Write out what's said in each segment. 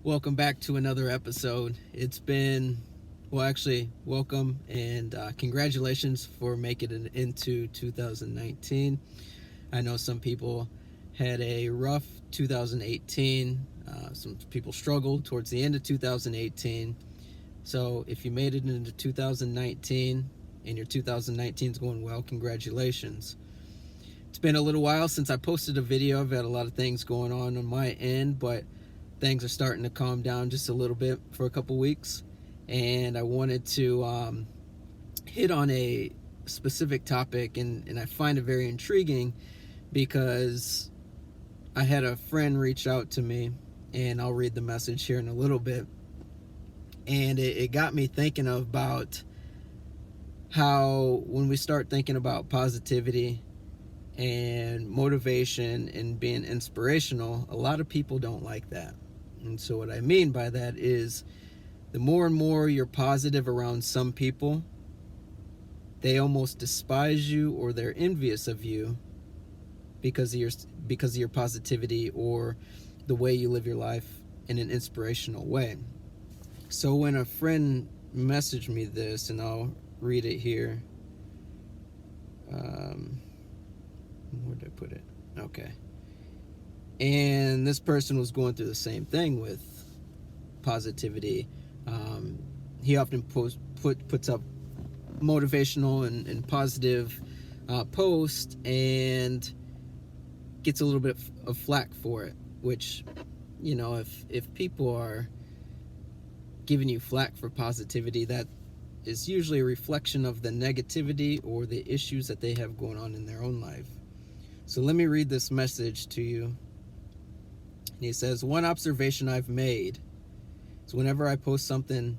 Welcome back to another episode. It's been, well, actually, welcome and congratulations for making it into 2019. I know some people had a rough 2018. Some people struggled towards the end of 2018. So if you made it into 2019 and your 2019 is going well, congratulations. It's been a little while since I posted a video. I've had a lot of things going on my end, but things are starting to calm down just a little bit for a couple weeks. And I wanted to hit on a specific topic, and I find it very intriguing because I had a friend reach out to me, and I'll read the message here in a little bit. And it got me thinking about how when we start thinking about positivity and motivation and being inspirational, a lot of people don't like that. And so what I mean by that is the more and more you're positive around some people, they almost despise you or they're envious of you because of your positivity or the way you live your life in an inspirational way. So when a friend messaged me this, and I'll read it here. Where did I put it? Okay. And this person was going through the same thing with positivity. He often puts up motivational and positive posts and gets a little bit of flack for it, which, you know, if people are giving you flack for positivity, that is usually a reflection of the negativity or the issues that they have going on in their own life. So let me read this message to you. And he says, one observation I've made is whenever I post something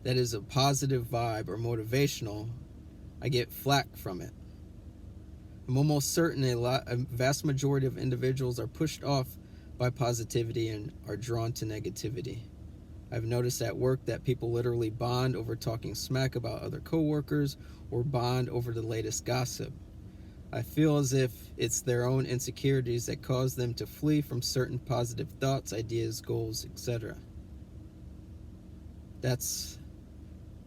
that is a positive vibe or motivational, I get flack from it. I'm almost certain a vast majority of individuals are pushed off by positivity and are drawn to negativity. I've noticed at work that people literally bond over talking smack about other coworkers or bond over the latest gossip. I feel as if it's their own insecurities that cause them to flee from certain positive thoughts, ideas, goals, etc. That's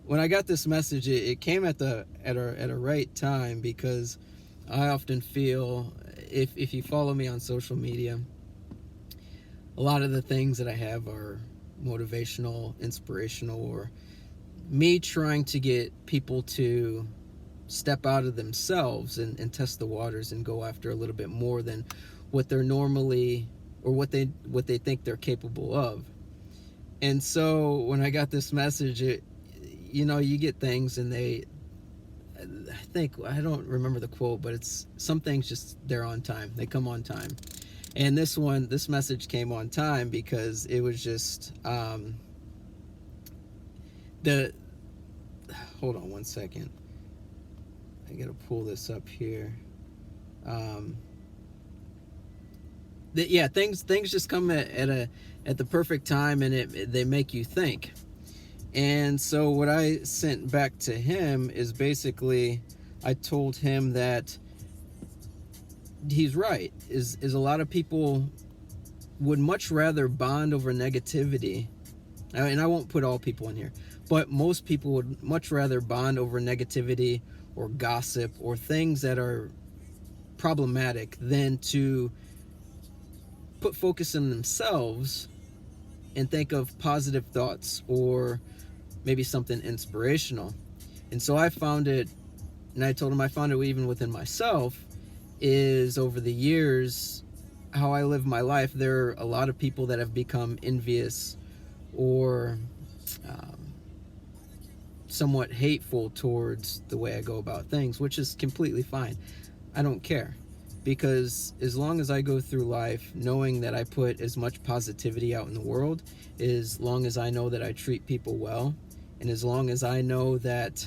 when I got this message. It came at a right time, because I often feel, if you follow me on social media, a lot of the things that I have are motivational, inspirational, or me trying to get people to step out of themselves and test the waters and go after a little bit more than what they're normally, or what they think they're capable of. And so when I got this message, you get things, and I don't remember the quote, but it's some things just, they're on time, they come on time. And this message came on time because it was just hold on one second. I gotta pull this up here. Things just come at the perfect time, and they make you think. And so what I sent back to him is basically, I told him that he's right. Is a lot of people would much rather bond over negativity, and I won't put all people in here, but most people would much rather bond over negativity or gossip or things that are problematic than to put focus on themselves and think of positive thoughts or maybe something inspirational. And so I found it, and I told him I found it even within myself, is over the years, how I live my life, there are a lot of people that have become envious or somewhat hateful towards the way I go about things, which is completely fine. I don't care, because as long as I go through life knowing that I put as much positivity out in the world, as long as I know that I treat people well, and as long as I know that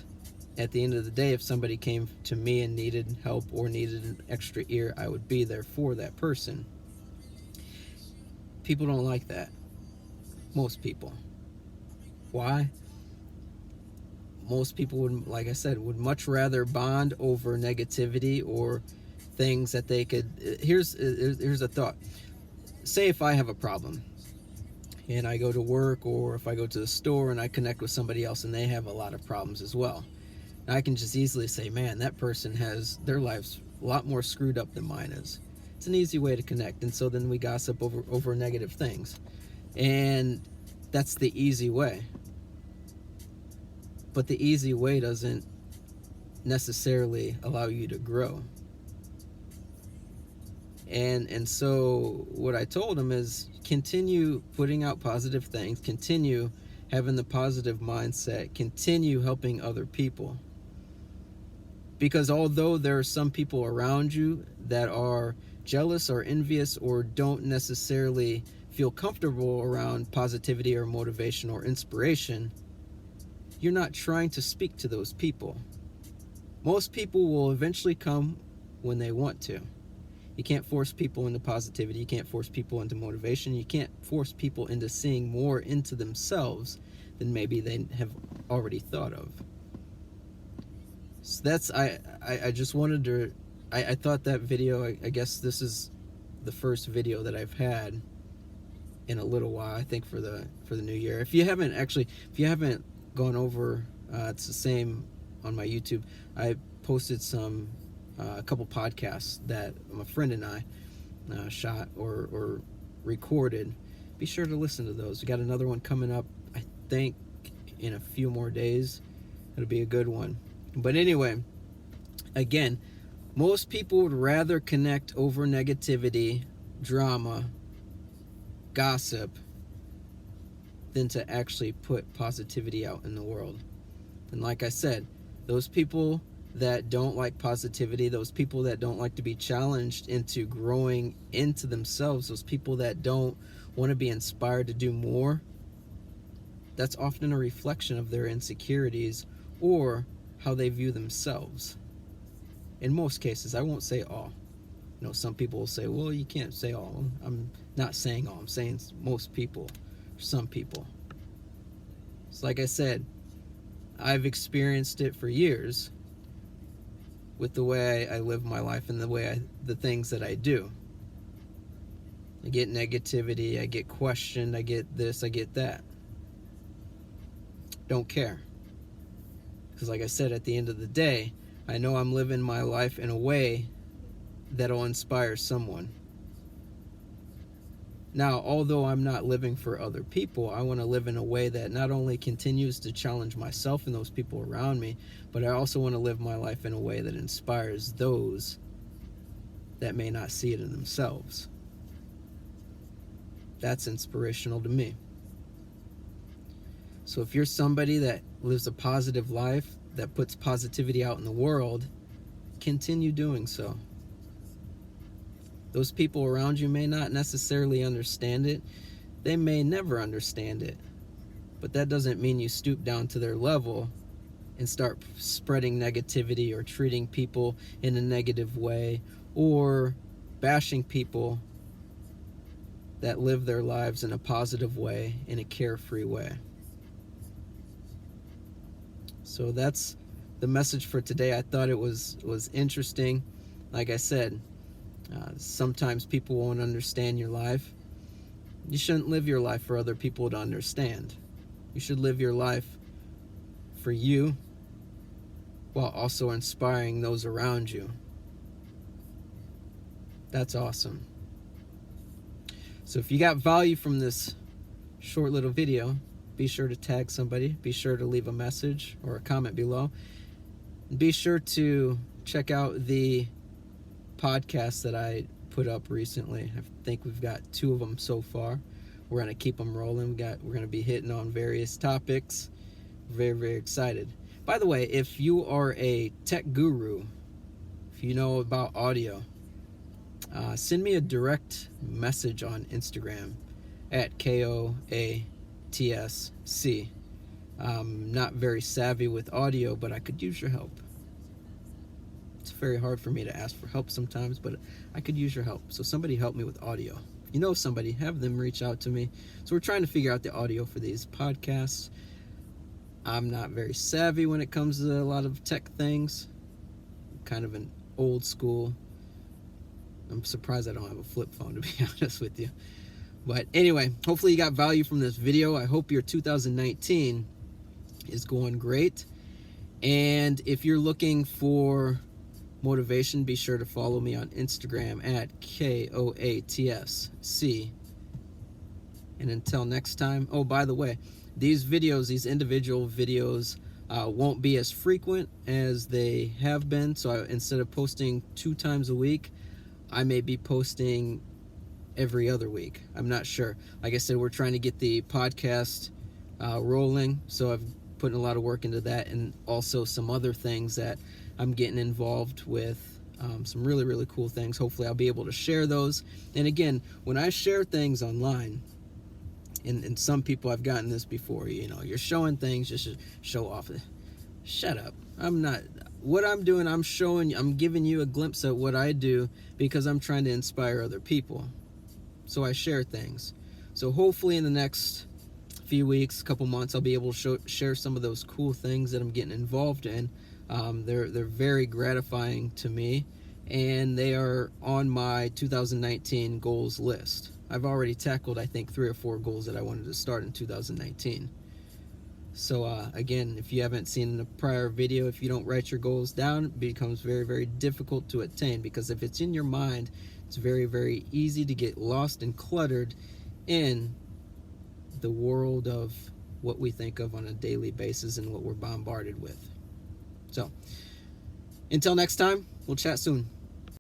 at the end of the day, if somebody came to me and needed help or needed an extra ear, I would be there for that person. People don't like that. Most people. Why? Most people would, like I said, would much rather bond over negativity or things that they could. Here's a thought. Say if I have a problem, and I go to work, or if I go to the store and I connect with somebody else and they have a lot of problems as well. And I can just easily say, man, that person has their lives a lot more screwed up than mine is. It's an easy way to connect. And so then we gossip over negative things. And that's the easy way. But the easy way doesn't necessarily allow you to grow. And so what I told him is, continue putting out positive things, continue having the positive mindset, continue helping other people. Because although there are some people around you that are jealous or envious or don't necessarily feel comfortable around positivity or motivation or inspiration, you're not trying to speak to those people. Most people will eventually come when they want to. You can't force people into positivity. You can't force people into motivation. You can't force people into seeing more into themselves than maybe they have already thought of. So that's, I just wanted to, I thought that video, I guess this is the first video that I've had in a little while, I think for the new year. If you haven't gone over, it's the same on my YouTube. I posted a couple podcasts that my friend and I shot or recorded. Be sure to listen to those. We got another one coming up, I think, in a few more days. It'll be a good one. But anyway, again, most people would rather connect over negativity, drama, gossip, than to actually put positivity out in the world. And like I said, those people that don't like positivity, those people that don't like to be challenged into growing into themselves, those people that don't want to be inspired to do more, that's often a reflection of their insecurities or how they view themselves. In most cases, I won't say all. You know, some people will say, well, you can't say all. I'm not saying all. I'm saying most people, some people. So like I said, I've experienced it for years with the way I live my life and the things that I do. I get negativity, I get questioned, I get this, I get that. Don't care. Because like I said, at the end of the day, I know I'm living my life in a way that'll inspire someone. Now, although I'm not living for other people, I want to live in a way that not only continues to challenge myself and those people around me, but I also want to live my life in a way that inspires those that may not see it in themselves. That's inspirational to me. So if you're somebody that lives a positive life, that puts positivity out in the world, continue doing so. Those people around you may not necessarily understand it. They may never understand it. But that doesn't mean you stoop down to their level and start spreading negativity or treating people in a negative way or bashing people that live their lives in a positive way, in a carefree way. So that's the message for today. I thought it was interesting. Like I said, sometimes people won't understand your life. You shouldn't live your life for other people to understand. You should live your life for you while also inspiring those around you. That's awesome. So if you got value from this short little video, be sure to tag somebody. Be sure to leave a message or a comment below. Be sure to check out the podcasts that I put up recently. I think we've got 2 of them so far. We're going to keep them rolling. We're going to be hitting on various topics. Very, very excited. By the way, if you are a tech guru, if you know about audio, send me a direct message on Instagram at KOATSC. I'm not very savvy with audio, but I could use your help. It's very hard for me to ask for help sometimes, but I could use your help. So somebody help me with audio. You know somebody, have them reach out to me. So we're trying to figure out the audio for these podcasts. I'm not very savvy when it comes to a lot of tech things. I'm kind of an old school. I'm surprised I don't have a flip phone, to be honest with you. But anyway, hopefully you got value from this video. I hope your 2019 is going great. And if you're looking for motivation, be sure to follow me on Instagram at KOATSC. And until next time, oh, by the way, these videos, these individual videos, won't be as frequent as they have been. So instead of posting 2 times a week, I may be posting every other week. I'm not sure. Like I said, we're trying to get the podcast rolling, so I've put a lot of work into that, and also some other things that I'm getting involved with. Some really, really cool things. Hopefully I'll be able to share those. And again, when I share things online, and some people, I've gotten this before, you're showing things just to show off. Shut up. I'm not. What I'm doing, I'm giving you a glimpse at what I do because I'm trying to inspire other people. So I share things. So hopefully in the next few weeks, couple months, I'll be able to share some of those cool things that I'm getting involved in. They're very gratifying to me, and they are on my 2019 goals list. I've already tackled, I think, 3 or 4 goals that I wanted to start in 2019. So again, if you haven't seen a prior video, if you don't write your goals down, it becomes very, very difficult to attain, because if it's in your mind, it's very, very easy to get lost and cluttered in the world of what we think of on a daily basis and what we're bombarded with. So until next time, we'll chat soon.